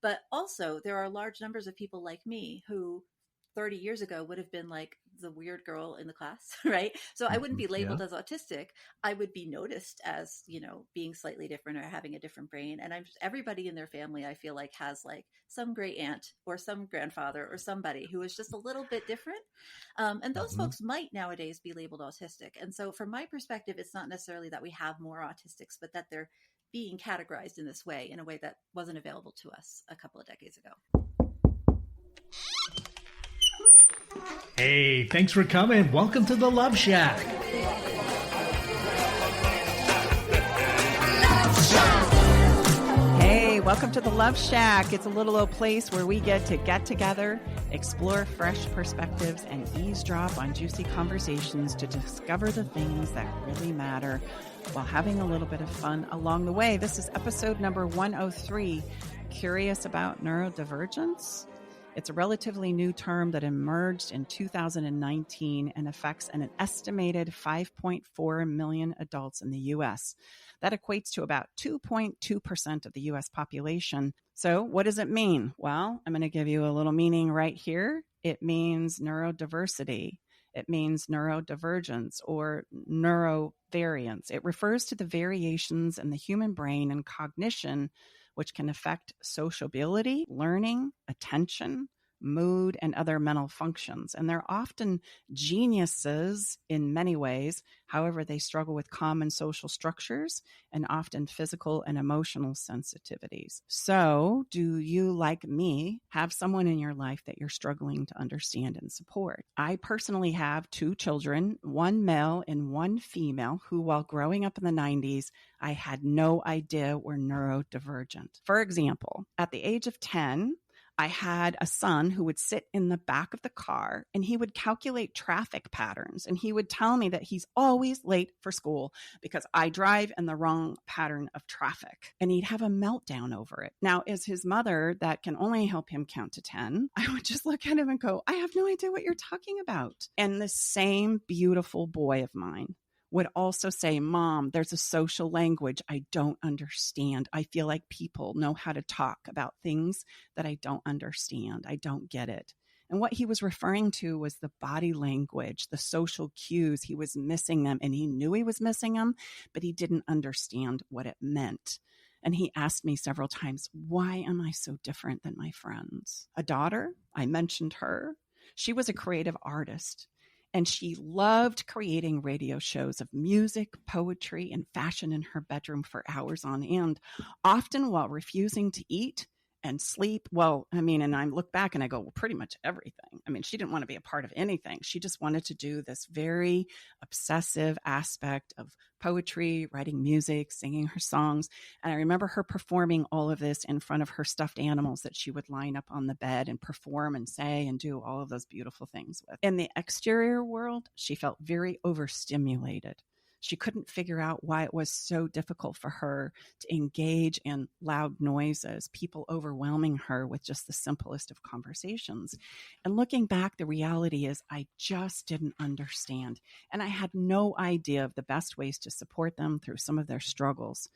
But also there are large numbers of people like me who 30 years ago would have been like the weird girl in the class, right? So I wouldn't be labeled as autistic. I would be noticed as, being slightly different or having a different brain. And everybody in their family, I feel like, has like some great aunt or some grandfather or somebody who is just a little bit different. And those folks might nowadays be labeled autistic. And so from my perspective, it's not necessarily that we have more autistics, but that they're being categorized in this way, in a way that wasn't available to us a couple of decades ago. Hey, thanks for coming. Welcome to the Love Shack. Hey, welcome to the Love Shack. It's a little old place where we get together, explore fresh perspectives, and eavesdrop on juicy conversations to discover the things that really matter while having a little bit of fun along the way. This is episode number 103, Curious About Neurodivergence. It's a relatively new term that emerged in 2019 and affects an estimated 5.4 million adults in the U.S. That equates to about 2.2% of the U.S. population. So what does it mean? Well, I'm going to give you a little meaning right here. It means neurodiversity. It means neurodivergence or neurovariance. It refers to the variations in the human brain and cognition which can affect sociability, learning, attention, mood, and other mental functions. And they're often geniuses in many ways. However, they struggle with common social structures and often physical and emotional sensitivities. So, do you, like me, have someone in your life that you're struggling to understand and support? I personally have 2 children, one male and one female, who, while growing up in the 90s, I had no idea were neurodivergent. For example, at the age of 10, I had a son who would sit in the back of the car and he would calculate traffic patterns. And he would tell me that he's always late for school because I drive in the wrong pattern of traffic. And he'd have a meltdown over it. Now, as his mother that can only help him count to 10, I would just look at him and go, I have no idea what you're talking about. And the same beautiful boy of mine would also say, Mom, there's a social language I don't understand. I feel like people know how to talk about things that I don't understand. I don't get it. And what he was referring to was the body language, the social cues. He was missing them, and he knew he was missing them, but he didn't understand what it meant. And he asked me several times, why am I so different than my friends? A daughter, I mentioned her. She was a creative artist. And she loved creating radio shows of music, poetry, and fashion in her bedroom for hours on end, often while refusing to eat and sleep. And I look back and I go, well, pretty much everything. She didn't want to be a part of anything. She just wanted to do this very obsessive aspect of poetry, writing music, singing her songs. And I remember her performing all of this in front of her stuffed animals that she would line up on the bed and perform and say and do all of those beautiful things with. In the exterior world, she felt very overstimulated. She couldn't figure out why it was so difficult for her to engage in loud noises, people overwhelming her with just the simplest of conversations. And looking back, the reality is I just didn't understand. And I had no idea of the best ways to support them through some of their struggles.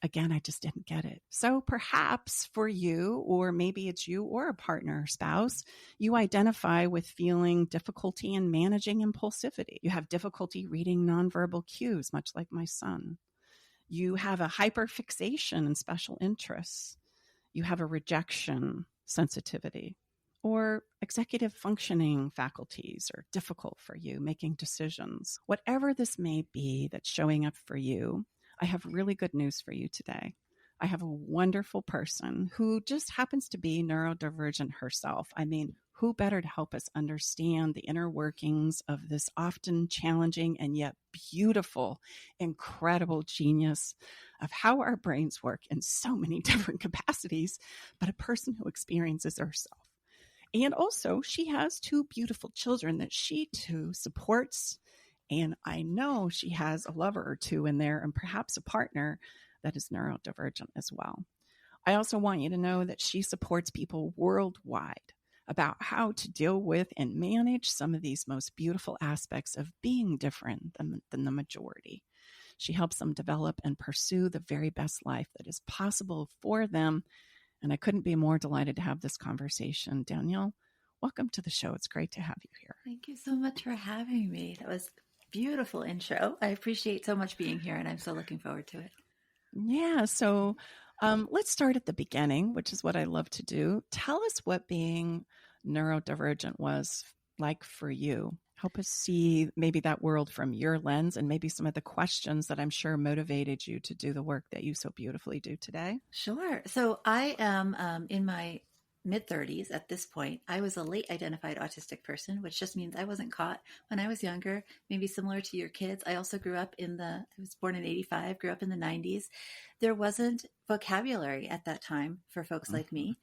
Again, I just didn't get it. So perhaps for you, or maybe it's you or a partner or spouse, you identify with feeling difficulty in managing impulsivity. You have difficulty reading nonverbal cues, much like my son. You have a hyperfixation and special interests. You have a rejection sensitivity, or executive functioning faculties are difficult for you, making decisions. Whatever this may be that's showing up for you, I have really good news for you today. I have a wonderful person who just happens to be neurodivergent herself. Who better to help us understand the inner workings of this often challenging and yet beautiful, incredible genius of how our brains work in so many different capacities, but a person who experiences herself. And also, she has 2 beautiful children that she too supports. And I know she has a lover or 2 in there, and perhaps a partner that is neurodivergent as well. I also want you to know that she supports people worldwide about how to deal with and manage some of these most beautiful aspects of being different than the majority. She helps them develop and pursue the very best life that is possible for them. And I couldn't be more delighted to have this conversation. Danielle, welcome to the show. It's great to have you here. Thank you so much for having me. That was a beautiful intro. I appreciate so much being here, and I'm so looking forward to it. Yeah. So let's start at the beginning, which is what I love to do. Tell us what being neurodivergent was like for you. Help us see maybe that world from your lens and maybe some of the questions that I'm sure motivated you to do the work that you so beautifully do today. Sure. So I am in my mid-30s at this point. I was a late identified autistic person, which just means I wasn't caught when I was younger, maybe similar to your kids. I also grew up I was born in 85, grew up in the 90s. There wasn't vocabulary at that time for folks like me.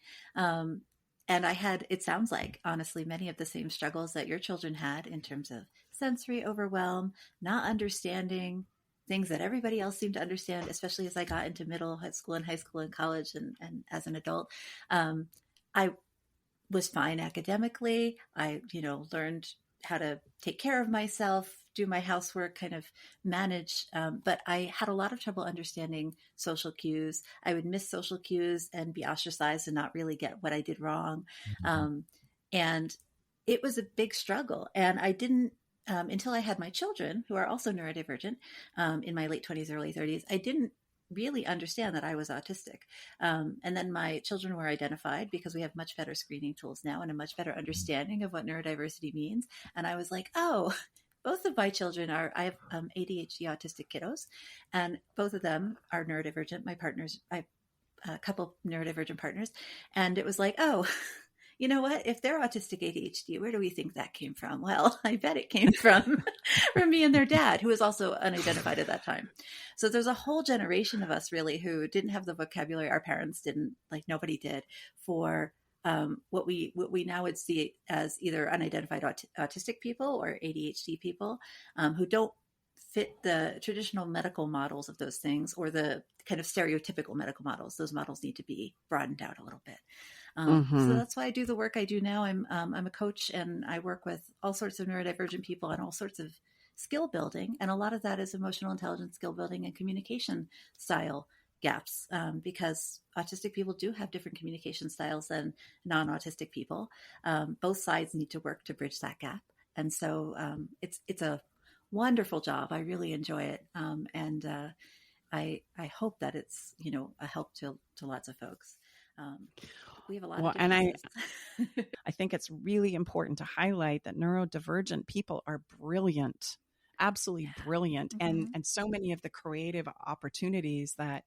And I had, it sounds like, honestly, many of the same struggles that your children had in terms of sensory overwhelm, not understanding things that everybody else seemed to understand, especially as I got into middle school and high school and college and as an adult. I was fine academically. I, learned how to take care of myself, do my housework, kind of manage. But I had a lot of trouble understanding social cues. I would miss social cues and be ostracized and not really get what I did wrong. And it was a big struggle. And I didn't, until I had my children, who are also neurodivergent, in my late 20s, early 30s, I didn't really understand that I was autistic. And then my children were identified because we have much better screening tools now and a much better understanding of what neurodiversity means. And I was like, oh, both of my children I have ADHD autistic kiddos, and both of them are neurodivergent. My partners, I have a couple neurodivergent partners. And it was like, oh, you know what? If they're autistic ADHD, where do we think that came from? Well, I bet it came from me and their dad, who was also unidentified at that time. So there's a whole generation of us really who didn't have the vocabulary. Our parents didn't, like nobody did, for what we now would see as either unidentified autistic people or ADHD people who don't fit the traditional medical models of those things or the kind of stereotypical medical models. Those models need to be broadened out a little bit. So that's why I do the work I do now. I'm a coach, and I work with all sorts of neurodivergent people and all sorts of skill building. And a lot of that is emotional intelligence skill building and communication style gaps, because autistic people do have different communication styles than non-autistic people. Both sides need to work to bridge that gap. And so it's a wonderful job. I really enjoy it. And I hope that it's, a help to lots of folks. We have a lot of and I think it's really important to highlight that neurodivergent people are brilliant, absolutely brilliant. And so many of the creative opportunities that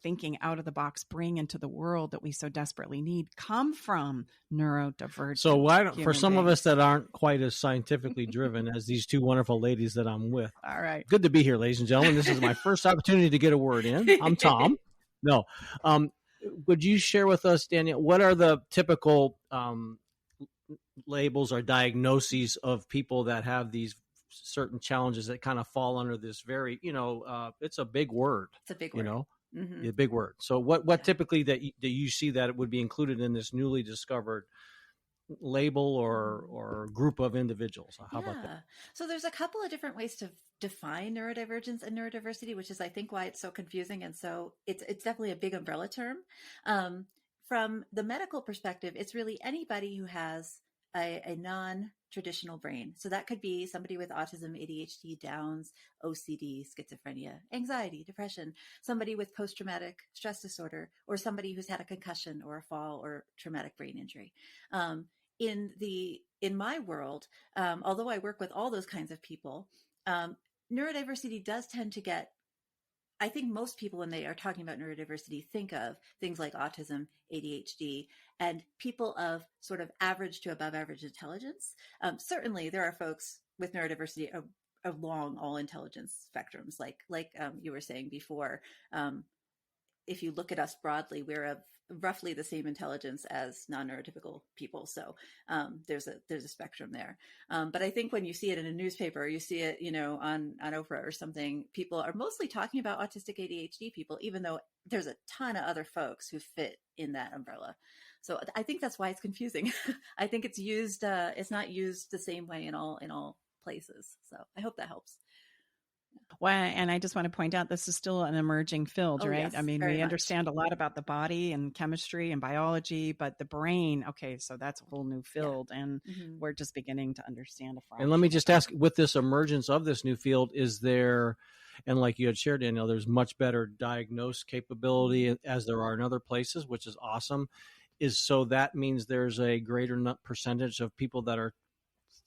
thinking out of the box bring into the world that we so desperately need come from neurodivergent. So why don't, for some of us that aren't quite as scientifically driven as these two wonderful ladies that I'm with. All right. Good to be here, ladies and gentlemen. This is my first opportunity to get a word in. I'm Tom. No. Would you share with us, Danielle, what are the typical labels or diagnoses of people that have these certain challenges that kind of fall under this very, it's a big word. It's a big word. A big word. So what typically do you see that it would be included in this newly discovered label or group of individuals? How about that? So there's a couple of different ways to define neurodivergence and neurodiversity, which is, I think, why it's so confusing. And so it's definitely a big umbrella term. From the medical perspective, it's really anybody who has a non-traditional brain. So that could be somebody with autism, ADHD, Downs, OCD, schizophrenia, anxiety, depression, somebody with post-traumatic stress disorder, or somebody who's had a concussion or a fall or traumatic brain injury. In my world, although I work with all those kinds of people, neurodiversity does tend to get, I think most people, when they are talking about neurodiversity, think of things like autism, ADHD, and people of sort of average to above average intelligence. Certainly, there are folks with neurodiversity along all intelligence spectrums, like you were saying before. If you look at us broadly, we're of roughly the same intelligence as non-neurotypical people. So there's a spectrum there. But I think when you see it in a newspaper, or you see it, on Oprah or something, people are mostly talking about autistic ADHD people, even though there's a ton of other folks who fit in that umbrella. So I think that's why it's confusing. I think it's used, it's not used the same way in all places. So I hope that helps. Well, and I just want to point out, this is still an emerging field, Oh, right? yes, I mean, very we much. understand a lot about the body and chemistry and biology, but the brain, okay, so that's a whole new field, and we're just beginning to understand a fraction. And let me just ask, with this emergence of this new field, is there, and like you had shared, Danielle, there's much better diagnose capability as there are in other places, which is awesome. So that means there's a greater percentage of people that are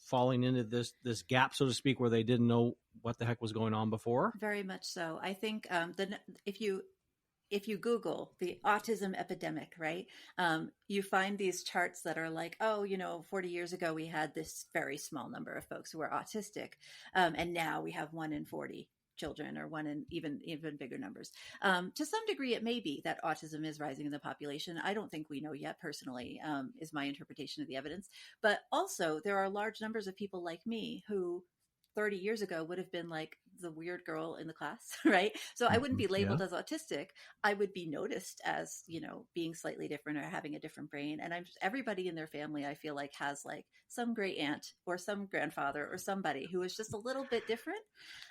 falling into this gap, so to speak, where they didn't know what the heck was going on before? Very much so. I think if you Google the autism epidemic, right, you find these charts that are like, 40 years ago we had this very small number of folks who were autistic, and now we have 1 in 40 children, or 1 in even bigger numbers. To some degree, it may be that autism is rising in the population. I don't think we know yet, personally, is my interpretation of the evidence. But also, there are large numbers of people like me who 30 years ago would have been like the weird girl in the class, right? So I wouldn't be labeled as autistic. I would be noticed as, being slightly different or having a different brain. And everybody in their family, I feel like, has like some great aunt or some grandfather or somebody who is just a little bit different.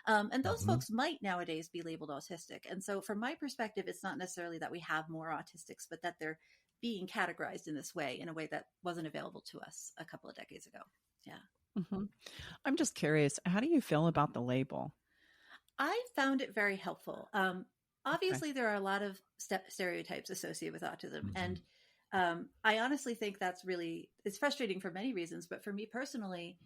And those folks might nowadays be labeled autistic. And so from my perspective, it's not necessarily that we have more autistics, but that they're being categorized in this way, in a way that wasn't available to us a couple of decades ago. Yeah. I'm just curious, how do you feel about the label? I found it very helpful. Obviously, there are a lot of stereotypes associated with autism. And I honestly think it's frustrating for many reasons. But for me personally,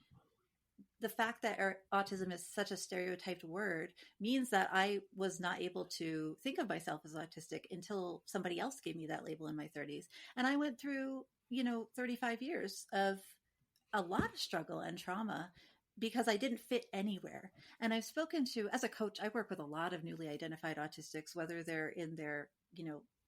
the fact that autism is such a stereotyped word means that I was not able to think of myself as autistic until somebody else gave me that label in my 30s. And I went through, 35 years of a lot of struggle and trauma because I didn't fit anywhere. And I've spoken to, as a coach, I work with a lot of newly identified autistics, whether they're in their,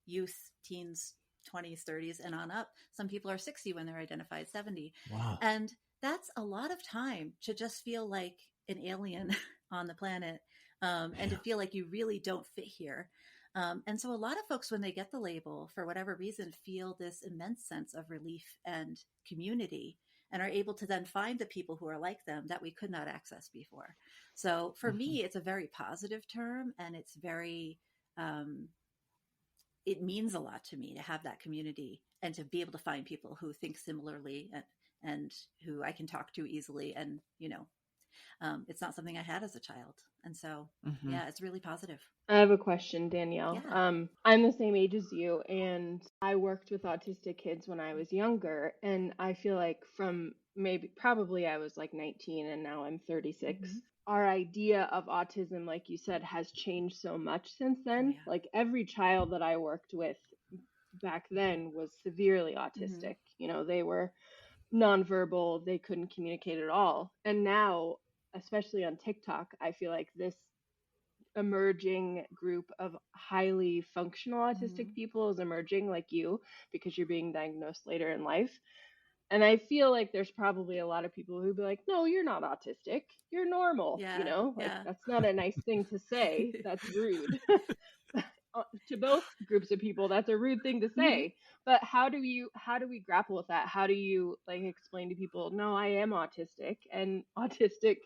youth, teens, 20s, 30s, and on up. Some people are 60 when they're identified, 70. Wow. And that's a lot of time to just feel like an alien on the planet, and to feel like you really don't fit here. And so a lot of folks, when they get the label, for whatever reason, feel this immense sense of relief and community, and are able to then find the people who are like them that we could not access before. So for me, it's a very positive term, and it's very, it means a lot to me to have that community and to be able to find people who think similarly and who I can talk to easily. And, it's not something I had as a child. And so, yeah, it's really positive. I have a question, Danielle. Yeah. I'm the same age as you, and I worked with autistic kids when I was younger. And I feel like probably I was like 19 and now I'm 36. Our idea of autism, like you said, has changed so much since then. Oh, yeah. Like every child that I worked with back then was severely autistic. They were nonverbal, they couldn't communicate at all. And now, especially on TikTok, I feel like this emerging group of highly functional autistic people is emerging, like you, because you're being diagnosed later in life. And I feel like there's probably a lot of people who'd be like, no, you're not autistic, you're normal. That's not a nice thing to say. That's rude. To both groups of people, that's a rude thing to say. But how do we grapple with that? How do you explain to people, no, I am autistic, and autistic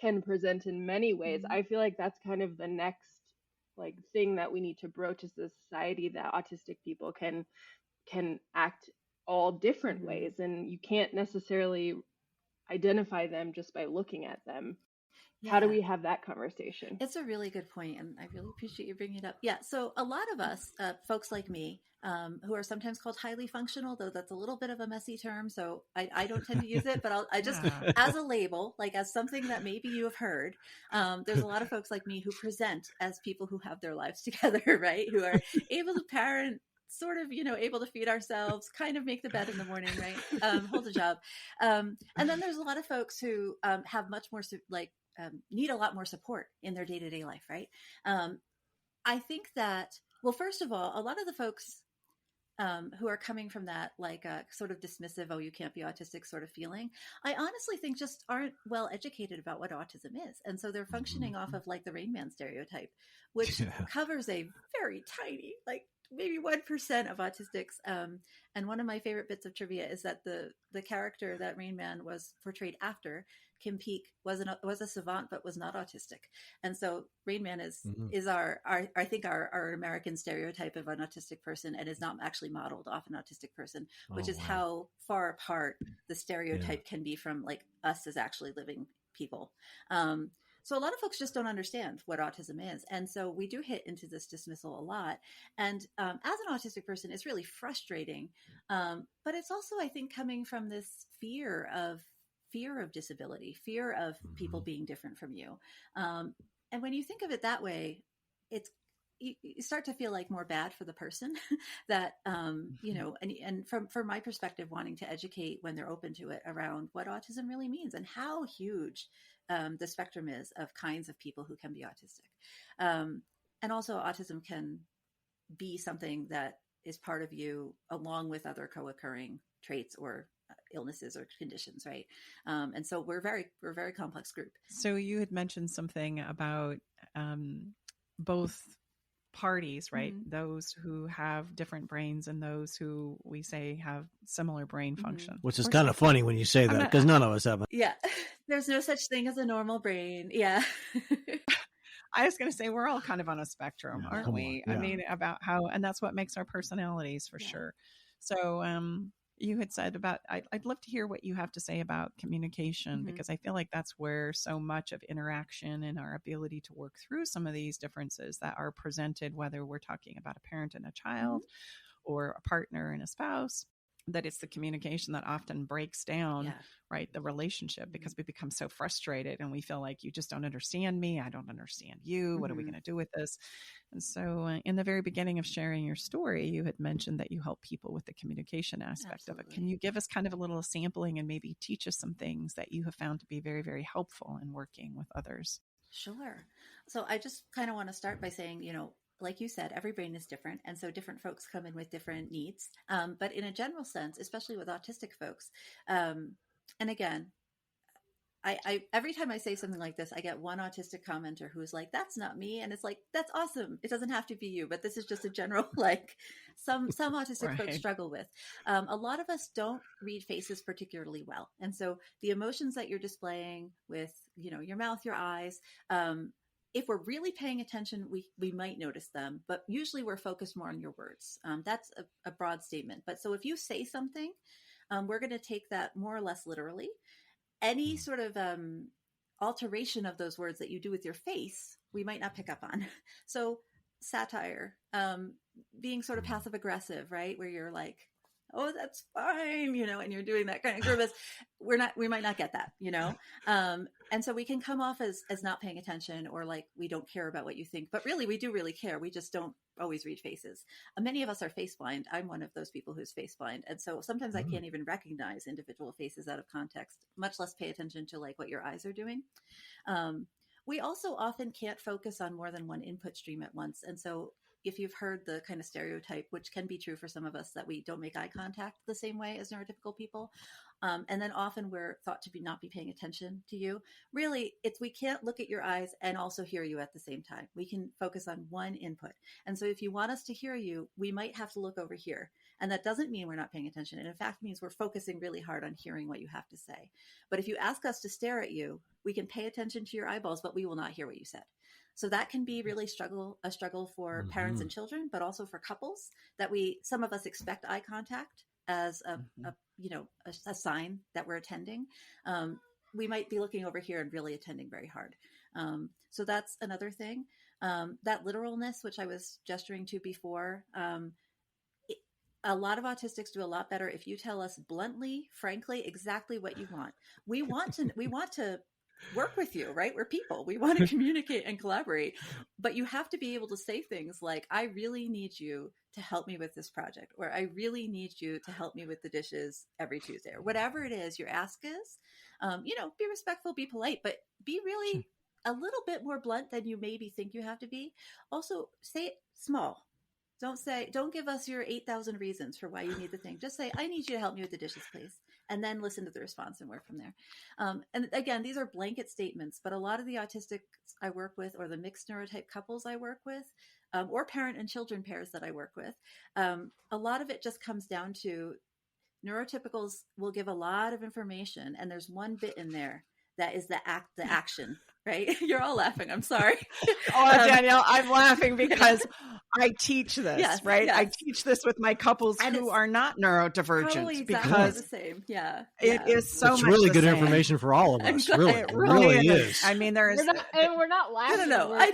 can present in many ways? I feel like that's kind of the next thing that we need to broach as a society, that autistic people can act all different ways, and you can't necessarily identify them just by looking at them. Yeah. How do we have that conversation? It's a really good point, and I really appreciate you bringing it up. Yeah, so a lot of us, folks like me, who are sometimes called highly functional, though that's a little bit of a messy term, so I don't tend to use it, but I just, as a label, as something that maybe you have heard, there's a lot of folks like me who present as people who have their lives together, right? Who are able to parent, sort of, able to feed ourselves, kind of make the bed in the morning, right? Hold a job. And then there's a lot of folks who have much more, need a lot more support in their day-to-day life, right? I think that, well, first of all, a lot of the folks who are coming from that, sort of dismissive, oh, you can't be autistic sort of feeling, I honestly think just aren't well educated about what autism is. And so they're functioning off of the Rain Man stereotype, which covers a very tiny, maybe 1% of autistics. And one of my favorite bits of trivia is that the character that Rain Man was portrayed after, Kim Peek, was a savant but was not autistic. And so Rain Man is our I think our American stereotype of an autistic person, and is not actually modeled off an autistic person, which is how far apart the stereotype can be from like us as actually living people. So a lot of folks just don't understand what autism is. And so we do hit into this dismissal a lot. And as an autistic person, it's really frustrating. But it's also, I think, coming from this fear of disability, fear of people being different from you. And when you think of it that way, you start to feel like more bad for the person that, and from my perspective, wanting to educate when they're open to it around what autism really means and how huge the spectrum is of kinds of people who can be autistic. And also autism can be something that is part of you along with other co-occurring traits or illnesses or conditions, right? And so we're a very complex group. So you had mentioned something about both parties, right? Mm-hmm. Those who have different brains and those who we say have similar brain function. Which is kind of funny when you say that, because none of us have it. Yeah. There's no such thing as a normal brain. Yeah. I was going to say, we're all kind of on a spectrum, aren't we? Yeah. I mean, about how, and that's what makes our personalities for sure. So, you had said about, I'd love to hear what you have to say about communication, because I feel like that's where so much of interaction and our ability to work through some of these differences that are presented, whether we're talking about a parent and a child or a partner and a spouse, that it's the communication that often breaks down, right, the relationship, because we become so frustrated and we feel like you just don't understand me. I don't understand you. What are we going to do with this? And so in the very beginning of sharing your story, you had mentioned that you help people with the communication aspect of it. Can you give us kind of a little sampling and maybe teach us some things that you have found to be very, very helpful in working with others? Sure. So I just kind of want to start by saying, like you said, every brain is different. And so different folks come in with different needs. But in a general sense, especially with autistic folks, and again, I every time I say something like this, I get one autistic commenter who's like, that's not me. And it's like, that's awesome. It doesn't have to be you, but this is just a general, like some autistic folks struggle with. A lot of us don't read faces particularly well. And so the emotions that you're displaying with, your mouth, your eyes, if we're really paying attention, we might notice them, but usually we're focused more on your words. That's a broad statement. But so if you say something, we're going to take that more or less literally. Any sort of alteration of those words that you do with your face, we might not pick up on. So satire, being sort of passive aggressive, right? Where you're like, oh, that's fine, and you're doing that kind of grimace. We might not get that, and so we can come off as not paying attention, or like we don't care about what you think, but really we do really care. We just don't always read faces. Many of us are face blind. I'm one of those people who's face blind. And so sometimes I can't even recognize individual faces out of context, much less pay attention to like what your eyes are doing. We also often can't focus on more than one input stream at once. And so if you've heard the kind of stereotype, which can be true for some of us, that we don't make eye contact the same way as neurotypical people. And then often we're thought to not be paying attention to you. Really, we can't look at your eyes and also hear you at the same time. We can focus on one input. And so if you want us to hear you, we might have to look over here. And that doesn't mean we're not paying attention. It in fact means we're focusing really hard on hearing what you have to say. But if you ask us to stare at you, we can pay attention to your eyeballs, but we will not hear what you said. So that can be really a struggle for parents and children, but also for couples, that some of us expect eye contact as a sign that we're attending. We might be looking over here and really attending very hard. So that's another thing. That literalness, which I was gesturing to before, a lot of autistics do a lot better if you tell us bluntly, frankly, exactly what you want. We want to work with you, right? We're people. We want to communicate and collaborate, but you have to be able to say things like, I really need you to help me with this project, or I really need you to help me with the dishes every Tuesday, or whatever it is your ask is. Be respectful, be polite, but be really a little bit more blunt than you maybe think you have to be. Also, say it small. Don't give us your 8,000 reasons for why you need the thing. Just say, I need you to help me with the dishes, please. And then listen to the response and work from there. And again, these are blanket statements, but a lot of the autistics I work with, or the mixed neurotype couples I work with, or parent and children pairs that I work with, a lot of it just comes down to neurotypicals will give a lot of information, and there's one bit in there that is the action, right? You're all laughing. I'm sorry. Oh, Danielle, I'm laughing because I teach this, yes, right? Yes. I teach this with my couples and who are not neurodivergent because the same. Yeah. It is so it's much really the good same. information for all of us. Really, it really is. I mean, we're not laughing. No, I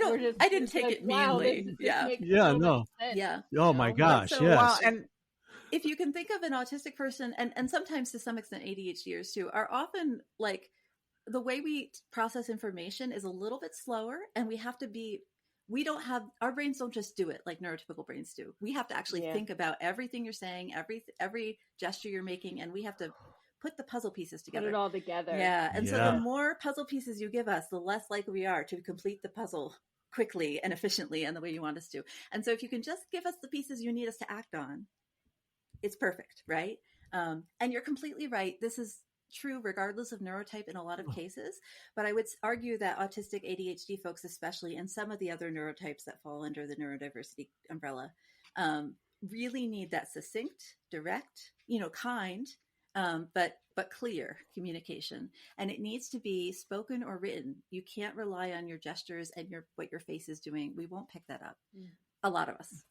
didn't take it meanly. No. Yeah. Oh my gosh. So, yes. Well, and if you can think of an autistic person, and sometimes to some extent ADHDers too, are often like, the way we process information is a little bit slower, and our brains don't just do it like neurotypical brains do. We have to actually think about everything you're saying, every gesture you're making, and we have to put the puzzle pieces together. Put it all together. Yeah. And so the more puzzle pieces you give us, the less likely we are to complete the puzzle quickly and efficiently and the way you want us to. And so if you can just give us the pieces you need us to act on, it's perfect, right? And you're completely right. This is true regardless of neurotype in a lot of cases, but I would argue that autistic ADHD folks, especially, and some of the other neurotypes that fall under the neurodiversity umbrella, really need that succinct, direct, kind, but clear communication. And it needs to be spoken or written. You can't rely on your gestures and what your face is doing. We won't pick that up. A lot of us,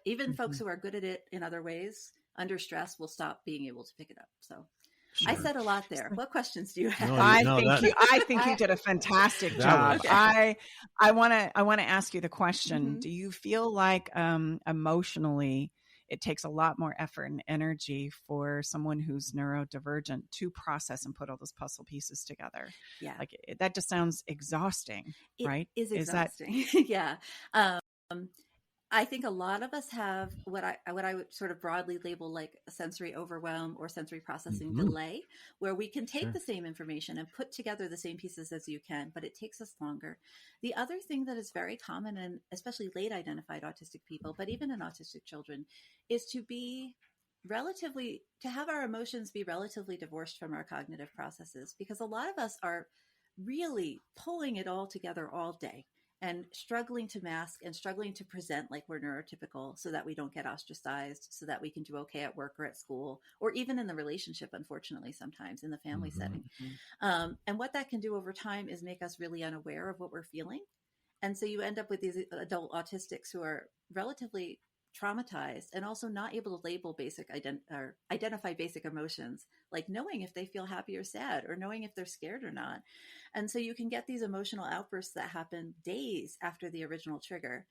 even folks who are good at it in other ways, under stress, will stop being able to pick it up. So sure. I said a lot there. What questions do you have? I think you did a fantastic job. Okay. I want to ask you the question. Do you feel like emotionally it takes a lot more effort and energy for someone who's neurodivergent to process and put all those puzzle pieces together? Yeah. Like that just sounds exhausting, right? It is exhausting. Yeah. I think a lot of us have what I would sort of broadly label like a sensory overwhelm or sensory processing delay, where we can take the same information and put together the same pieces as you can, but it takes us longer. The other thing that is very common, and especially late identified autistic people, but even in autistic children, is to have our emotions be relatively divorced from our cognitive processes, because a lot of us are really pulling it all together all day and struggling to mask and struggling to present like we're neurotypical so that we don't get ostracized, so that we can do okay at work or at school, or even in the relationship, unfortunately, sometimes in the family setting. And what that can do over time is make us really unaware of what we're feeling. And so you end up with these adult autistics who are relatively traumatized and also not able to label identify basic emotions, like knowing if they feel happy or sad, or knowing if they're scared or not. And so you can get these emotional outbursts that happen days after the original trigger,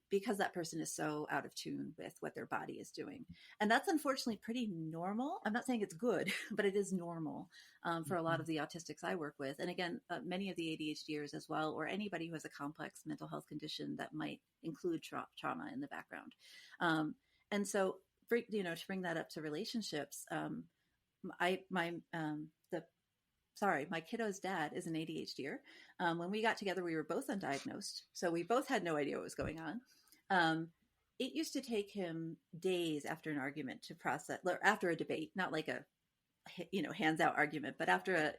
because that person is so out of tune with what their body is doing. And that's unfortunately pretty normal. I'm not saying it's good, but it is normal for a lot of the autistics I work with. And again, many of the ADHDers as well, or anybody who has a complex mental health condition that might include trauma in the background. And so, to bring that up to relationships, my kiddo's dad is an ADHDer. When we got together, we were both undiagnosed. So we both had no idea what was going on. It used to take him days after an argument to process, or after a debate, not like a, hands out argument, but after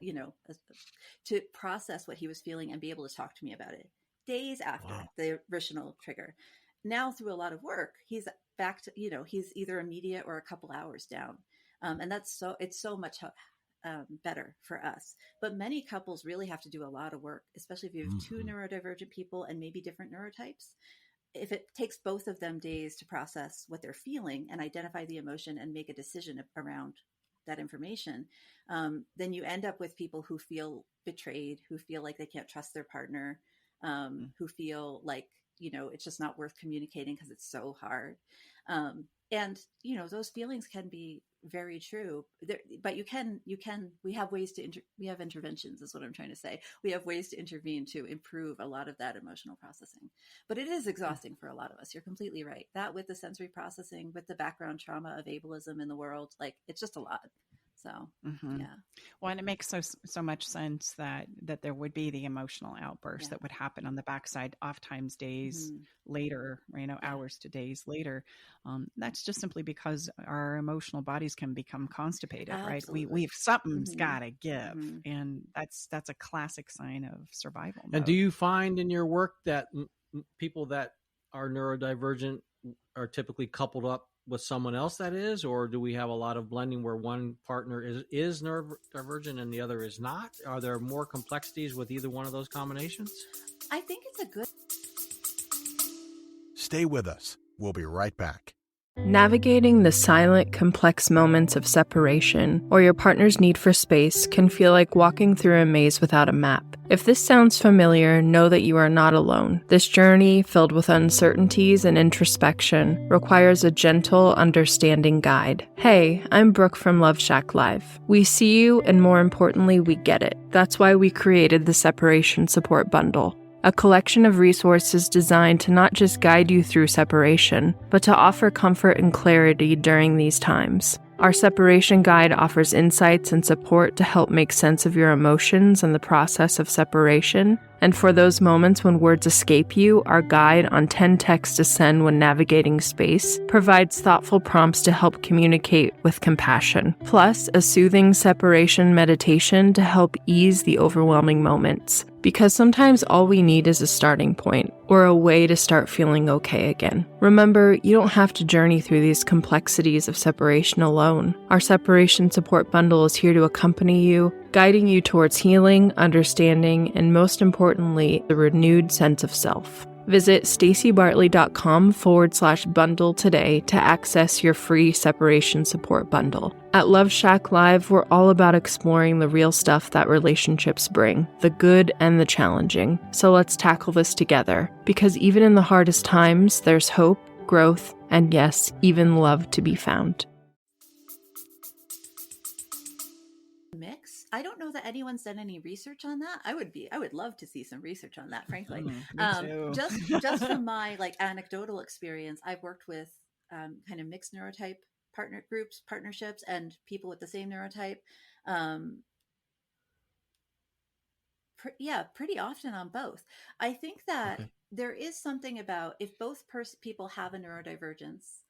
to process what he was feeling and be able to talk to me about it. Days after the original trigger. Now through a lot of work, he's back to, he's either immediate or a couple hours down. And it's so much better for us. But many couples really have to do a lot of work, especially if you have two neurodivergent people and maybe different neurotypes. If it takes both of them days to process what they're feeling and identify the emotion and make a decision around that information, then you end up with people who feel betrayed, who feel like they can't trust their partner, who feel like, it's just not worth communicating because it's so hard. And, those feelings can be very true, but we have ways we have interventions is what I'm trying to say. We have ways to intervene to improve a lot of that emotional processing, but it is exhausting for a lot of us. You're completely right. That with the sensory processing, with the background trauma of ableism in the world, like it's just a lot. So, yeah. Well, and it makes so much sense that there would be the emotional outburst that would happen on the backside, oftentimes days later, hours to days later. That's just simply because our emotional bodies can become constipated, right? We've something's got to give. And that's a classic sign of survival mode. And do you find in your work that people that are neurodivergent are typically coupled up with someone else that is, or do we have a lot of blending where one partner is neurodivergent and the other is not? Are there more complexities with either one of those combinations? I think it's a good. Stay with us. We'll be right back. Navigating the silent, complex moments of separation or your partner's need for space can feel like walking through a maze without a map. If this sounds familiar, know that you are not alone. This journey, filled with uncertainties and introspection, requires a gentle, understanding guide. Hey, I'm Brooke from Love Shack Live. We see you, and more importantly, we get it. That's why we created the Separation Support Bundle, a collection of resources designed to not just guide you through separation, but to offer comfort and clarity during these times. Our separation guide offers insights and support to help make sense of your emotions and the process of separation. And for those moments when words escape you, our guide on 10 texts to send when navigating space provides thoughtful prompts to help communicate with compassion, plus a soothing separation meditation to help ease the overwhelming moments. Because sometimes all we need is a starting point, or a way to start feeling okay again. Remember, you don't have to journey through these complexities of separation alone. Our Separation Support Bundle is here to accompany you, guiding you towards healing, understanding, and most importantly, a renewed sense of self. Visit stacybartley.com/bundle today to access your free separation support bundle. At Love Shack Live, we're all about exploring the real stuff that relationships bring, the good and the challenging. So let's tackle this together, because even in the hardest times, there's hope, growth, and yes, even love to be found. Mix. I don't know that anyone's done any research on that. I would love to see some research on that, frankly. Me too. Just from my anecdotal experience, I've worked with kind of mixed neurotype partnerships, and people with the same neurotype. Pretty often on both. I think that there is something about if both people have a neurodivergence,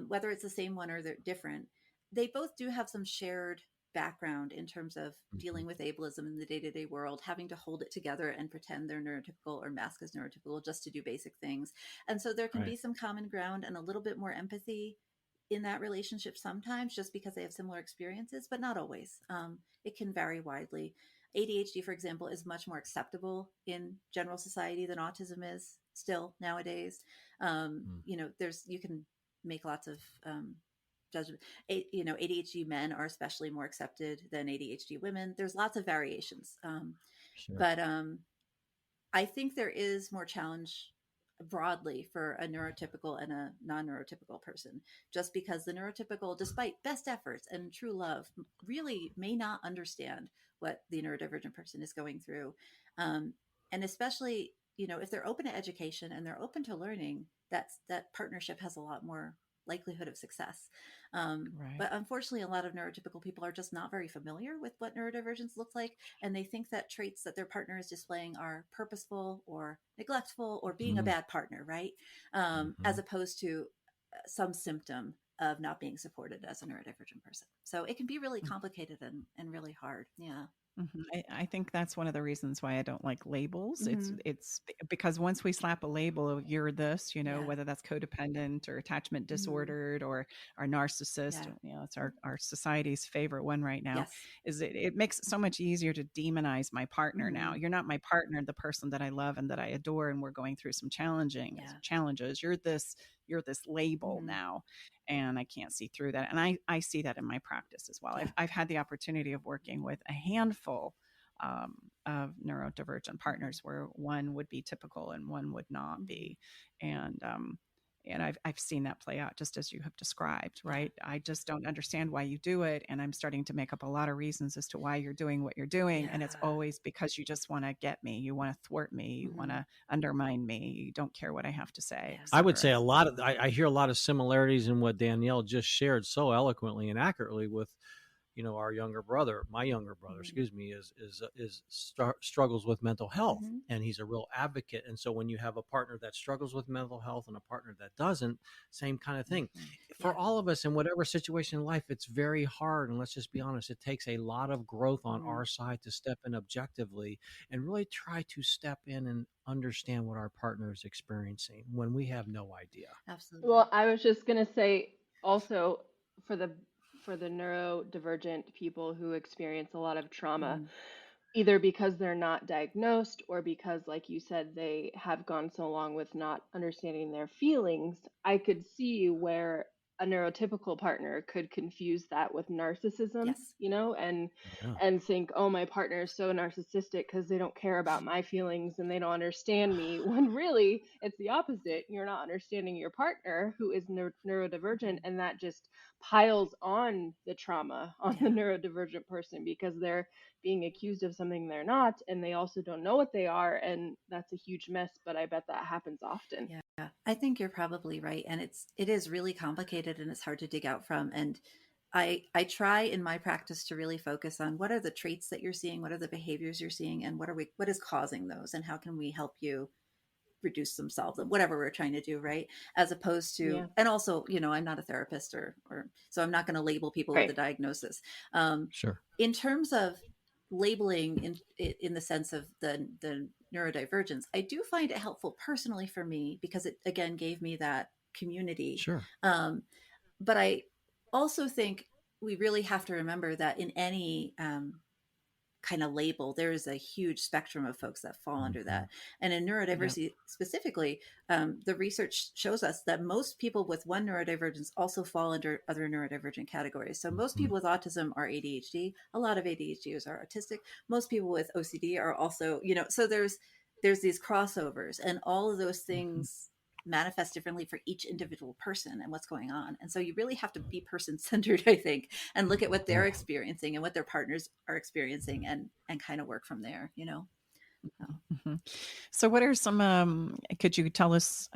whether it's the same one or they're different, they both do have some shared background in terms of dealing with ableism in the day-to-day world, having to hold it together and pretend they're neurotypical or mask as neurotypical just to do basic things. And so there can be some common ground and a little bit more empathy in that relationship sometimes, just because they have similar experiences, but not always. It can vary widely. ADHD, for example, is much more acceptable in general society than autism is still nowadays. You can make lots of judgment. ADHD men are especially more accepted than ADHD women. There's lots of variations. But I think there is more challenge broadly for a neurotypical and a non-neurotypical person, just because the neurotypical, despite best efforts and true love, really may not understand what the neurodivergent person is going through. And especially, if they're open to education and they're open to learning, that partnership has a lot more likelihood of success. But unfortunately, a lot of neurotypical people are just not very familiar with what neurodivergence looks like. And they think that traits that their partner is displaying are purposeful or neglectful or being a bad partner, right? As opposed to some symptom of not being supported as a neurodivergent person. So it can be really complicated and really hard. Yeah. I think that's one of the reasons why I don't like labels. It's because once we slap a label of you're this, whether that's codependent or attachment disordered or narcissist, it's our society's favorite one right now. Is it makes it so much easier to demonize my partner now. You're not my partner, the person that I love and that I adore, and we're going through some challenges. You're this label now. And I can't see through that. And I see that in my practice as well. I've had the opportunity of working with a handful of neurodivergent partners where one would be typical and one would not be. And I've seen that play out just as you have described, right? I just don't understand why you do it. And I'm starting to make up a lot of reasons as to why you're doing what you're doing. Yeah. And it's always because you just want to get me. You want to thwart me. You want to undermine me. You don't care what I have to say. I would say I hear a lot of similarities in what Danielle just shared so eloquently and accurately with, our younger brother, my younger brother, excuse me, struggles with mental health, and he's a real advocate. And so when you have a partner that struggles with mental health and a partner that doesn't, same kind of thing. For all of us in whatever situation in life, it's very hard. And let's just be honest, it takes a lot of growth on our side to step in objectively and really try to step in and understand what our partner is experiencing when we have no idea. Absolutely. Well, I was just going to say also for the neurodivergent people who experience a lot of trauma, either because they're not diagnosed or because, like you said, they have gone so long with not understanding their feelings, I could see where a neurotypical partner could confuse that with narcissism, and think, oh, my partner is so narcissistic because they don't care about my feelings and they don't understand me, when really it's the opposite. You're not understanding your partner who is neurodivergent, and that just piles on the trauma on the neurodivergent person because they're being accused of something they're not, and they also don't know what they are, and that's a huge mess. But I bet that happens often. Yeah, I think you're probably right, and it is really complicated and it's hard to dig out from. And I try in my practice to really focus on what are the traits that you're seeing, what are the behaviors you're seeing, and what is causing those, and how can we help you reduce them, solve them, whatever we're trying to do, right? As opposed to, and also, I'm not a therapist or so I'm not going to label people with a diagnosis. Sure. In terms of labeling in the sense of the neurodivergence, I do find it helpful personally for me because it again gave me that community. Sure. But I also think we really have to remember that in any kind of label, there is a huge spectrum of folks that fall under that. And in neurodiversity specifically, the research shows us that most people with one neurodivergence also fall under other neurodivergent categories. So most people with autism are ADHD. A lot of ADHDers are autistic. Most people with OCD are also, so there's these crossovers, and all of those things manifest differently for each individual person and what's going on. And so you really have to be person-centered, I think, and look at what they're experiencing and what their partners are experiencing and kind of work from there, So what are some, could you tell us,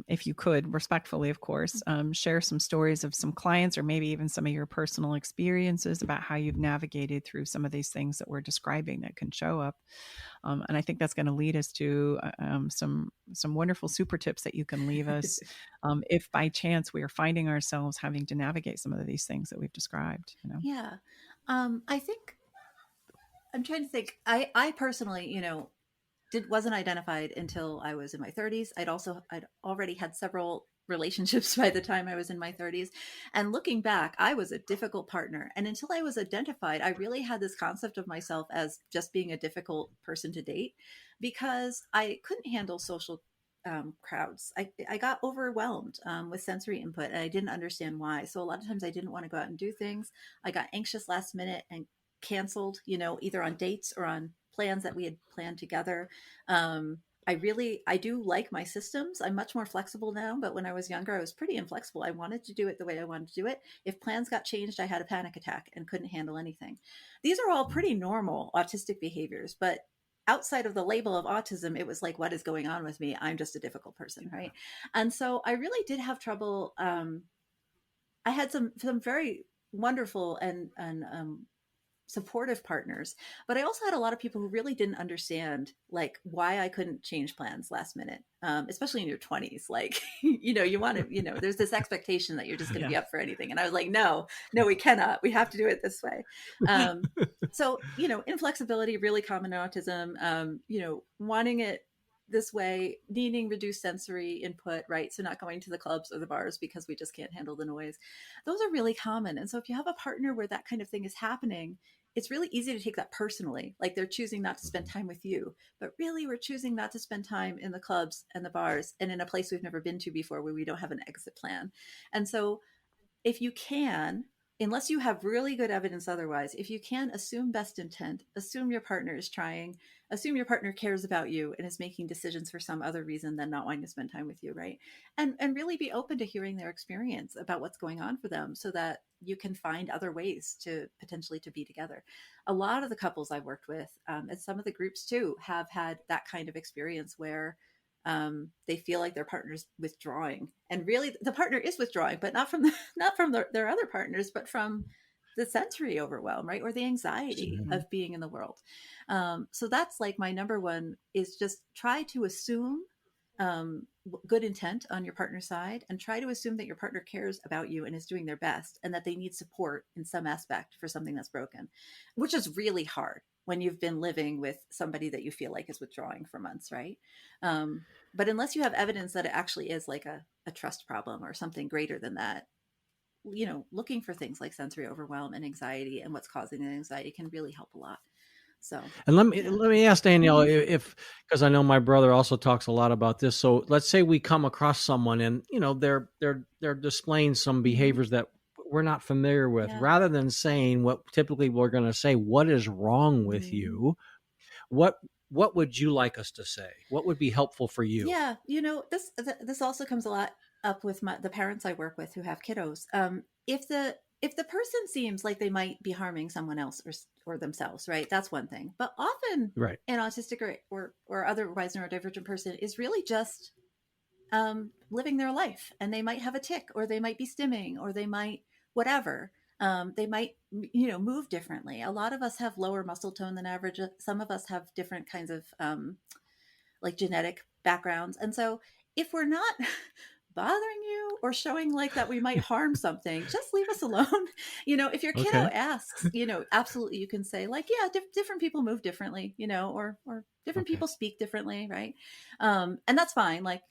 if you could, respectfully, of course, share some stories of some clients or maybe even some of your personal experiences about how you've navigated through some of these things that we're describing that can show up. And I think that's going to lead us to some wonderful super tips that you can leave us if by chance we are finding ourselves having to navigate some of these things that we've described. Yeah. I think I'm trying to think. I personally, wasn't identified until I was in my 30s. I'd already had several relationships by the time I was in my 30s. And looking back, I was a difficult partner. And until I was identified, I really had this concept of myself as just being a difficult person to date because I couldn't handle social crowds. I got overwhelmed with sensory input, and I didn't understand why. So a lot of times I didn't want to go out and do things. I got anxious last minute and canceled, either on dates or on plans that we had planned together. I do like my systems. I'm much more flexible now, but when I was younger, I was pretty inflexible. I wanted to do it the way I wanted to do it. If plans got changed, I had a panic attack and couldn't handle anything. These are all pretty normal autistic behaviors, but outside of the label of autism, it was like, what is going on with me? I'm just a difficult person, right? And so I really did have trouble. I had some very wonderful and supportive partners, but I also had a lot of people who really didn't understand like why I couldn't change plans last minute, especially in your 20s. Like, you want to, there's this expectation that you're just going to be up for anything. And I was like, no, we cannot. We have to do it this way. So, inflexibility, really common in autism, wanting it this way, needing reduced sensory input, right? So not going to the clubs or the bars because we just can't handle the noise. Those are really common. And so if you have a partner where that kind of thing is happening, it's really easy to take that personally. Like they're choosing not to spend time with you, but really we're choosing not to spend time in the clubs and the bars and in a place we've never been to before where we don't have an exit plan. And so if you can, unless you have really good evidence otherwise, if you can, assume best intent, assume your partner is trying, assume your partner cares about you and is making decisions for some other reason than not wanting to spend time with you, right? And really be open to hearing their experience about what's going on for them so that you can find other ways to potentially to be together. A lot of the couples I've worked with, and some of the groups too, have had that kind of experience where they feel like their partner's withdrawing, and really the partner is withdrawing, but not from their other partners, but from the sensory overwhelm, right? Or the anxiety of being in the world. So that's like my number one is just try to assume good intent on your partner's side, and try to assume that your partner cares about you and is doing their best, and that they need support in some aspect for something that's broken, which is really hard when you've been living with somebody that you feel like is withdrawing for months, right? But unless you have evidence that it actually is like a trust problem or something greater than that, looking for things like sensory overwhelm and anxiety and what's causing the anxiety can really help a lot. So, and let me ask Danielle, if because I know my brother also talks a lot about this. So let's say we come across someone and they're displaying some behaviors that we're not familiar with. Rather than saying what typically we're going to say, what is wrong with you? What would you like us to say? What would be helpful for you? Yeah, this also comes a lot up with the parents I work with who have kiddos. If the person seems like they might be harming someone else or themselves, right? That's one thing. But often an autistic or otherwise neurodivergent person is really just living their life, and they might have a tic, or they might be stimming, or they might whatever. They might, move differently. A lot of us have lower muscle tone than average. Some of us have different kinds of like genetic backgrounds. And so if we're not bothering you or showing like that we might harm something, just leave us alone. If your kiddo asks, absolutely you can say like, yeah, different people move differently, or different people speak differently, right? And that's fine. Like,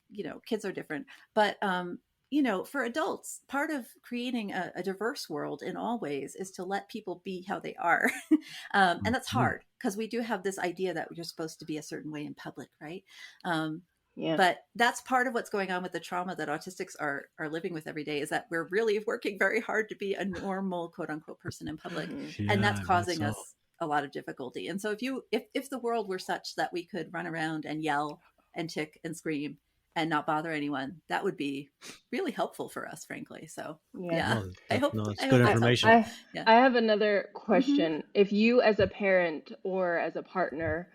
kids are different. But for adults, part of creating a diverse world in all ways is to let people be how they are. And that's hard because we do have this idea that we're supposed to be a certain way in public, right? But that's part of what's going on with the trauma that autistics are living with every day, is that we're really working very hard to be a normal, quote unquote, person in public. And that's causing us a lot of difficulty. And so if the world were such that we could run around and yell and tick and scream and not bother anyone, that would be really helpful for us, frankly. So I hope that's good information. I have another question. If you as a parent or as a partner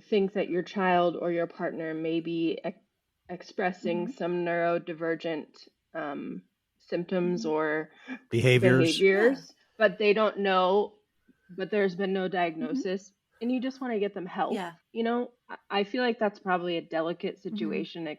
think that your child or your partner may be expressing some neurodivergent symptoms or behaviors, but they don't know, but there's been no diagnosis, and you just want to get them help. I feel like that's probably a delicate situation,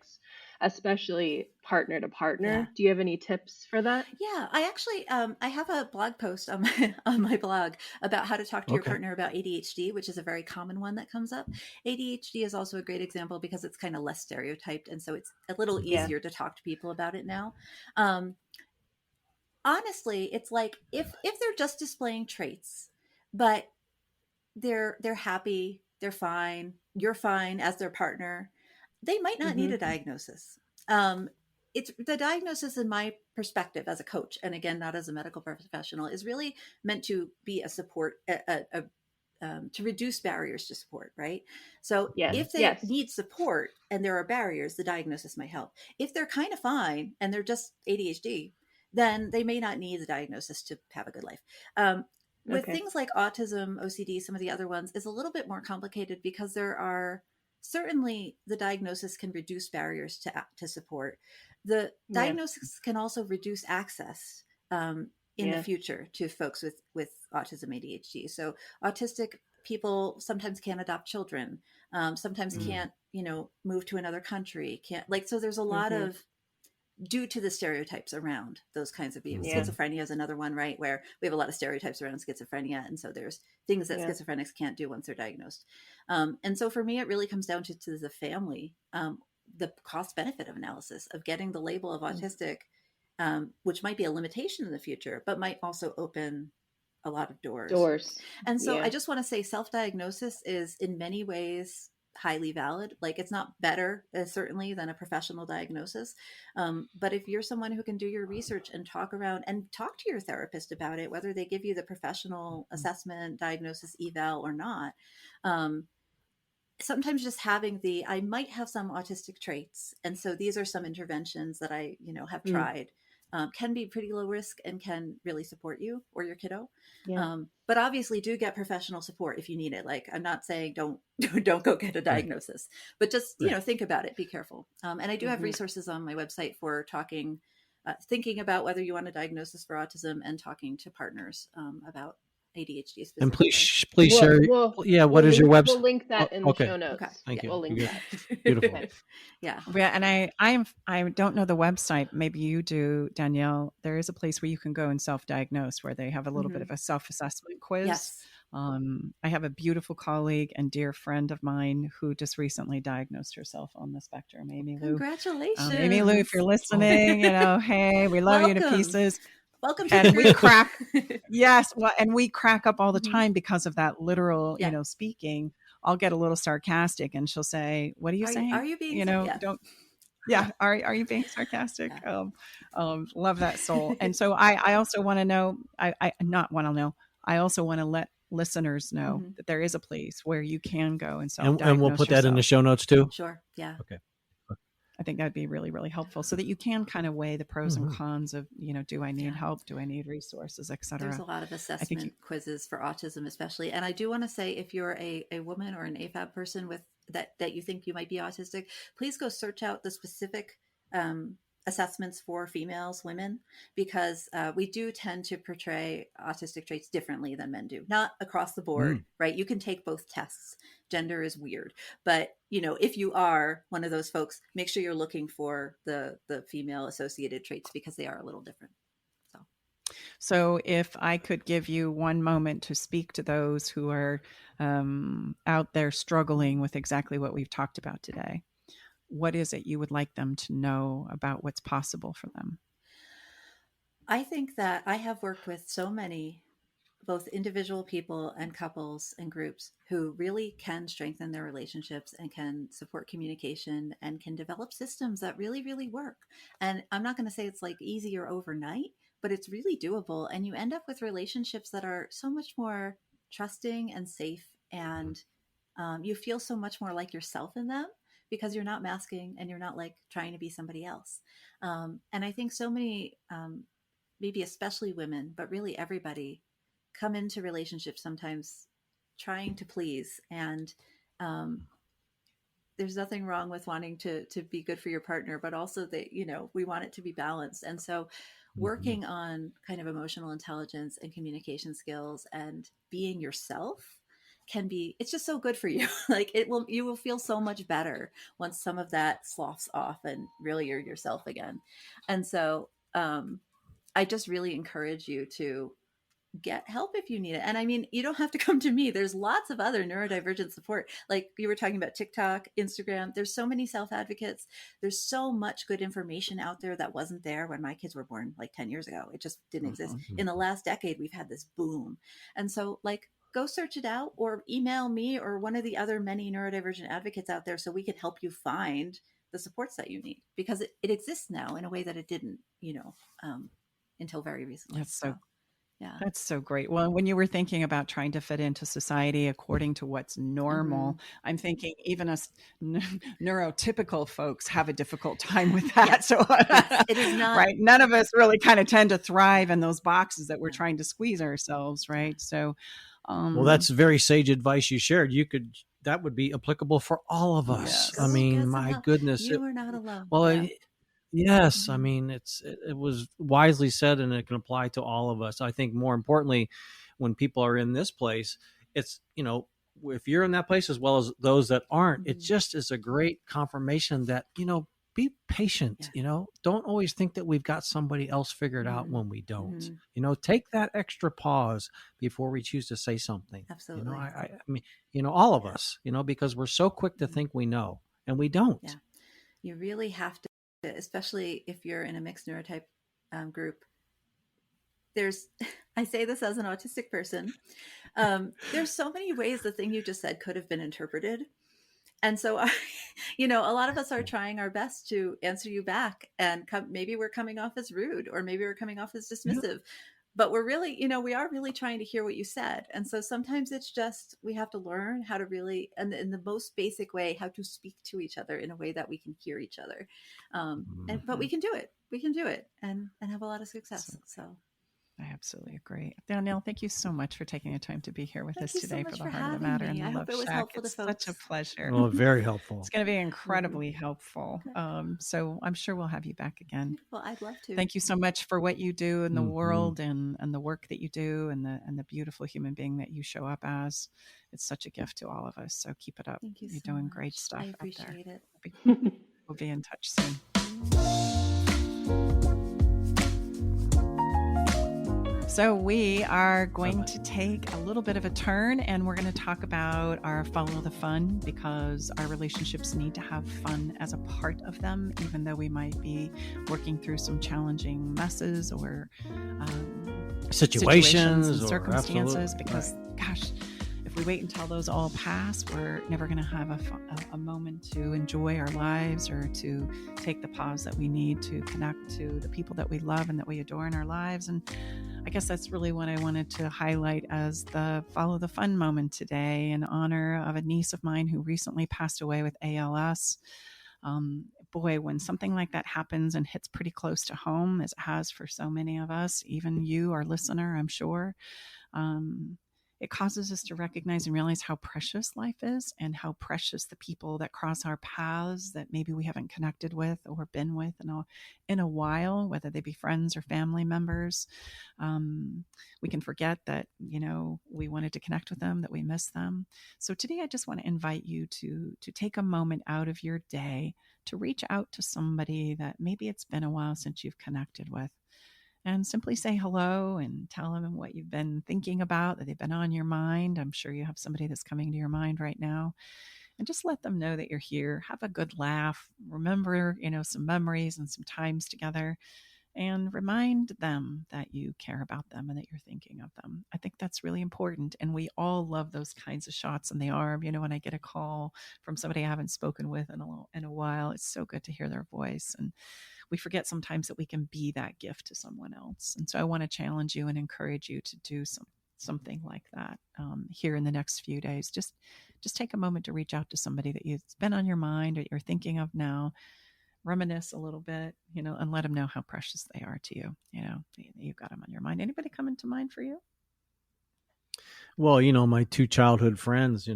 especially partner to partner. Do you have any tips for that? Yeah, I actually I have a blog post on my blog about how to talk to your partner about ADHD, which is a very common one that comes up. ADHD is also a great example because it's kind of less stereotyped, and so it's a little easier to talk to people about it now. Honestly, it's like if they're just displaying traits, but they're happy, they're fine, you're fine as their partner, they might not need a diagnosis. It's the diagnosis, in my perspective as a coach, and again, not as a medical professional, is really meant to be a support, to reduce barriers to support, right? So if they need support and there are barriers, the diagnosis might help. If they're kind of fine and they're just ADHD, then they may not need the diagnosis to have a good life. With things like autism, OCD, some of the other ones is a little bit more complicated because there are certainly the diagnosis can reduce barriers to support. The diagnosis can also reduce access in the future to folks with autism, ADHD. So autistic people sometimes can't adopt children, sometimes can't, move to another country, so there's a lot of, due to the stereotypes around those kinds of behaviors. Schizophrenia is another one, right? Where we have a lot of stereotypes around schizophrenia. And so there's things that schizophrenics can't do once they're diagnosed. And so for me, it really comes down to the family, the cost benefit of analysis of getting the label of autistic, which might be a limitation in the future, but might also open a lot of doors. And so I just want to say self-diagnosis is in many ways highly valid. Like it's not better certainly than a professional diagnosis. But if you're someone who can do your research and talk to your therapist about it, whether they give you the professional assessment, diagnosis, eval or not, sometimes just having I might have some autistic traits. And so these are some interventions that I, have tried, can be pretty low risk and can really support you or your kiddo. But obviously do get professional support if you need it. Like I'm not saying don't go get a diagnosis, but just, think about it, be careful. And I do have resources on my website for talking thinking about whether you want a diagnosis for autism and talking to partners about ADHD specifically. And please share. What is your website? We'll link that in the show notes. Okay. Thank you. We'll link that. Beautiful. Okay. Yeah. And I don't know the website. Maybe you do, Danielle. There is a place where you can go and self-diagnose, where they have a little bit of a self-assessment quiz. Yes. I have a beautiful colleague and dear friend of mine who just recently diagnosed herself on the spectrum, Amy Lou. Congratulations. Amy Lou, if you're listening, hey, we love you to pieces. Welcome to and the we crack. Yes. Well, and we crack up all the Mhm. time because of that literal, Yeah. Speaking. I'll get a little sarcastic and she'll say, "What are you saying? Are you being, don't." Yeah. Are you being sarcastic? Yeah. Love that soul. And so I also want to know, I not want to know. I also want to let listeners know that there is a place where you can go and self-diagnose And we'll put that in the show notes too. Sure. Yeah. Okay. I think that'd be really, really helpful so that you can kind of weigh the pros and cons of, do I need help? Do I need resources, et cetera? There's a lot of assessment quizzes for autism, especially. And I do want to say, if you're a woman or an AFAB person with that you think you might be autistic, please go search out the specific assessments for females, women, because we do tend to portray autistic traits differently than men do. Not across the board, right? You can take both tests. Gender is weird, but if you are one of those folks, make sure you're looking for the female associated traits, because they are a little different. So if I could give you one moment to speak to those who are out there struggling with exactly what we've talked about today, what is it you would like them to know about what's possible for them? I think that I have worked with so many, both individual people and couples and groups, who really can strengthen their relationships and can support communication and can develop systems that really, really work. And I'm not going to say it's like easy or overnight, but it's really doable. And you end up with relationships that are so much more trusting and safe. And you feel so much more like yourself in them, because you're not masking and you're not like trying to be somebody else. And I think so many, maybe especially women, but really everybody, come into relationships sometimes trying to please. And there's nothing wrong with wanting to be good for your partner, but also that, we want it to be balanced. And so working on kind of emotional intelligence and communication skills and being yourself it's just so good for you. Like you will feel so much better once some of that sloughs off and really you're yourself again. And so I just really encourage you to get help if you need it. And I mean, you don't have to come to me. There's lots of other neurodivergent support. Like you were talking about TikTok, Instagram. There's so many self-advocates. There's so much good information out there that wasn't there when my kids were born like 10 years ago. It just didn't exist. In the last decade, we've had this boom. And so go search it out, or email me or one of the other many neurodivergent advocates out there so we can help you find the supports that you need, because it exists now in a way that it didn't, until very recently. That's so great. Well, when you were thinking about trying to fit into society according to what's normal, I'm thinking even us neurotypical folks have a difficult time with that. Yes. So it is not right. None of us really kind of tend to thrive in those boxes that we're trying to squeeze ourselves. Right. So, well, that's very sage advice you shared. That would be applicable for all of us. Yes. I mean, my goodness. You are not alone. Well, yes. I mean, it was wisely said, and it can apply to all of us. I think more importantly, when people are in this place, it's, if you're in that place as well as those that aren't, it just is a great confirmation that, be patient, don't always think that we've got somebody else figured out when we don't, take that extra pause before we choose to say something. Absolutely. I mean, all of us, because we're so quick to think we know, and we don't. Yeah. You really have to, especially if you're in a mixed neurotype group. I say this as an autistic person, there's so many ways the thing you just said could have been interpreted. And so, a lot of us are trying our best to answer you back, and maybe we're coming off as rude, or maybe we're coming off as dismissive, but we're really, we are really trying to hear what you said. And so sometimes it's just, we have to learn how to really, and in the most basic way, how to speak to each other in a way that we can hear each other. But we can do it. We can do it and have a lot of success. So. I absolutely agree. Danielle, thank you so much for taking the time to be here with us today so for the for Heart of the having Matter me. and the I Love hope it was Shack. helpful to It's such a folks. pleasure. Oh, very helpful. It's going to be incredibly helpful. So I'm sure we'll have you back again. Beautiful. I'd love to. Thank you so much for what you do in the world and the work that you do and the beautiful human being that you show up as. It's such a gift to all of us. So keep it up. Thank you. You're so doing much. great stuff. I appreciate it. We'll be in touch soon. So we are going to take a little bit of a turn and we're going to talk about our follow the fun, because our relationships need to have fun as a part of them, even though we might be working through some challenging messes or situations and circumstances. Because, gosh, if we wait until those all pass, we're never going to have a moment to enjoy our lives or to take the pause that we need to connect to the people that we love and that we adore in our lives. And I guess that's really what I wanted to highlight as the follow the fun moment today, in honor of a niece of mine who recently passed away with ALS. Boy, when something like that happens and hits pretty close to home, as it has for so many of us, even you, our listener, I'm sure, it causes us to recognize and realize how precious life is and how precious the people that cross our paths that maybe we haven't connected with or been with in a while, whether they be friends or family members. We can forget that, we wanted to connect with them, that we miss them. So today I just want to invite you to take a moment out of your day to reach out to somebody that maybe it's been a while since you've connected with. And simply say hello and tell them what you've been thinking about, that they've been on your mind. I'm sure you have somebody that's coming to your mind right now. And just let them know that you're here. Have a good laugh. Remember, some memories and some times together. And remind them that you care about them and that you're thinking of them. I think that's really important. And we all love those kinds of shots in the arm. When I get a call from somebody I haven't spoken with in a while, it's so good to hear their voice. And we forget sometimes that we can be that gift to someone else. And so I want to challenge you and encourage you to do something like that here in the next few days. Just take a moment to reach out to somebody that you've been on your mind or you're thinking of now. Reminisce a little bit, and let them know how precious they are to you. You've got them on your mind. Anybody coming to mind for you? Well, my two childhood friends,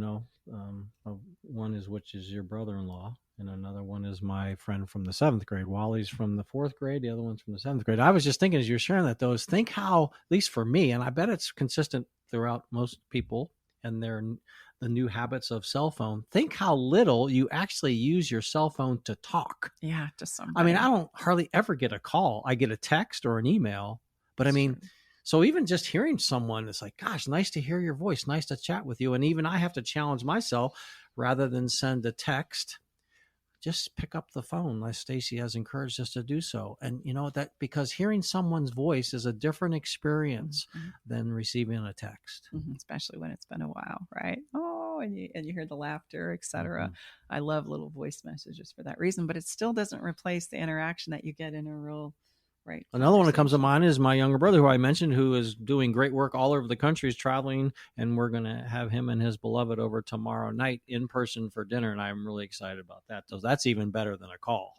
one is, which is your brother-in-law, and another one is my friend from the 7th grade. Wally's from the 4th grade. The other one's from the 7th grade. I was just thinking as you're sharing that, think how, at least for me, and I bet it's consistent throughout most people and the new habits of cell phone, think how little you actually use your cell phone to talk. Yeah, to somebody. I mean, I don't hardly ever get a call. I get a text or an email, but I mean, so even just hearing someone, it's like, gosh, nice to hear your voice. Nice to chat with you. And even I have to challenge myself rather than send a text. Just pick up the phone, like Stacy has encouraged us to do so. And that because hearing someone's voice is a different experience than receiving a text. Especially when it's been a while, right? Oh, and you hear the laughter, etc. I love little voice messages for that reason, but it still doesn't replace the interaction that you get in a real right. Another one that comes to mind is my younger brother, who I mentioned, who is doing great work all over the country, is traveling, and we're going to have him and his beloved over tomorrow night in person for dinner, and I'm really excited about that. So that's even better than a call.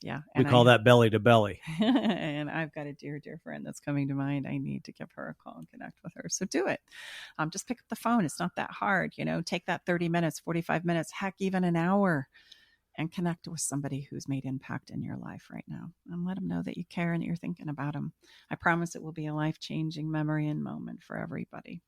Yeah. We call that belly to belly. And I've got a dear, dear friend that's coming to mind. I need to give her a call and connect with her. So do it. Just pick up the phone. It's not that hard. Take that 30 minutes, 45 minutes, heck, even an hour, and connect with somebody who's made impact in your life right now, and let them know that you care and that you're thinking about them. I promise it will be a life-changing memory and moment for everybody.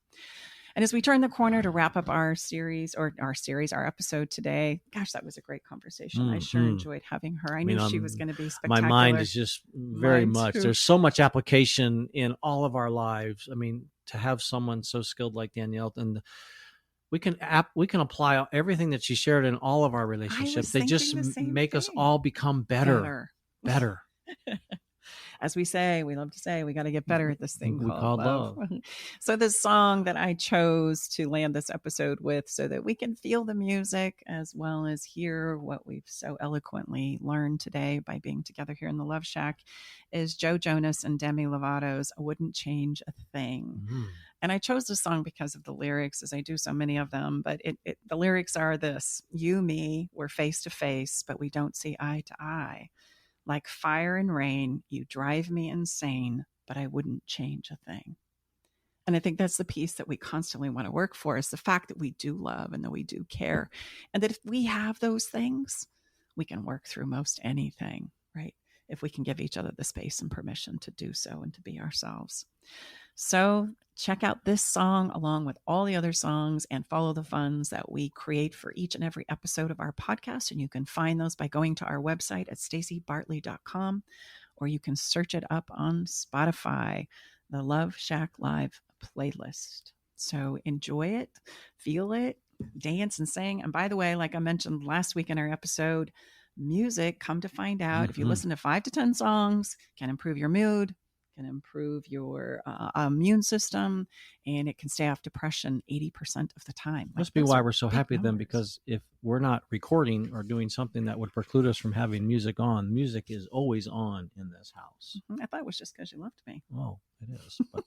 And as we turn the corner to wrap up our episode today, gosh, that was a great conversation. I sure enjoyed having her. I knew she was going to be spectacular. My mind is just very much. There's so much application in all of our lives. I mean, to have someone so skilled like Danielle, and we can apply everything that she shared in all of our relationships. They just make us all become better. As we love to say, we got to get better at this thing called love. So this song that I chose to land this episode with, so that we can feel the music as well as hear what we've so eloquently learned today by being together here in the Love Shack, is Joe Jonas and Demi Lovato's "I Wouldn't Change a Thing." And I chose this song because of the lyrics, as I do so many of them. But the lyrics are this: you, me, we're face to face, but we don't see eye to eye. Like fire and rain, you drive me insane, but I wouldn't change a thing. And I think that's the piece that we constantly want to work for, is the fact that we do love and that we do care. And that if we have those things, we can work through most anything, right? If we can give each other the space and permission to do so and to be ourselves. So check out this song along with all the other songs and follow the funds that we create for each and every episode of our podcast. And you can find those by going to our website at staceybartley.com, or you can search it up on Spotify, the Love Shack Live playlist. So enjoy it, feel it, dance and sing. And by the way, like I mentioned last week in our episode, music, come to find out, if you listen to 5 to 10 songs, can improve your mood, can improve your immune system, and it can stay off depression 80% of the time. Must be why we're so happy then, because if we're not recording or doing something that would preclude us from having music on, music is always on in this house. I thought it was just because you loved me. Oh, it is. But...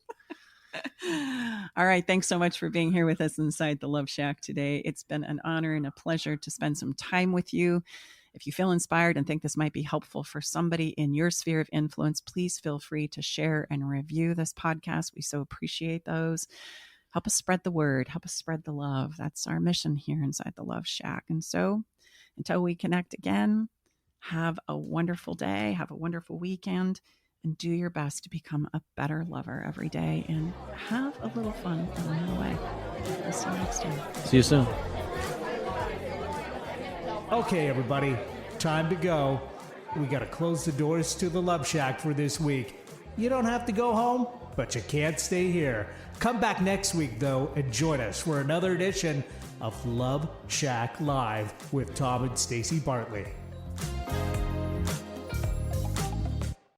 All right. Thanks so much for being here with us inside the Love Shack today. It's been an honor and a pleasure to spend some time with you. If you feel inspired and think this might be helpful for somebody in your sphere of influence, please feel free to share and review this podcast. We so appreciate those. Help us spread the word. Help us spread the love. That's our mission here inside the Love Shack. And so until we connect again, have a wonderful day. Have a wonderful weekend. And do your best to become a better lover every day. And have a little fun along the way. We'll see you next time. See you soon. Okay, everybody, time to go. We got to close the doors to the Love Shack for this week. You don't have to go home, but you can't stay here. Come back next week, though, and join us for another edition of Love Shack Live with Tom and Stacey Bartley.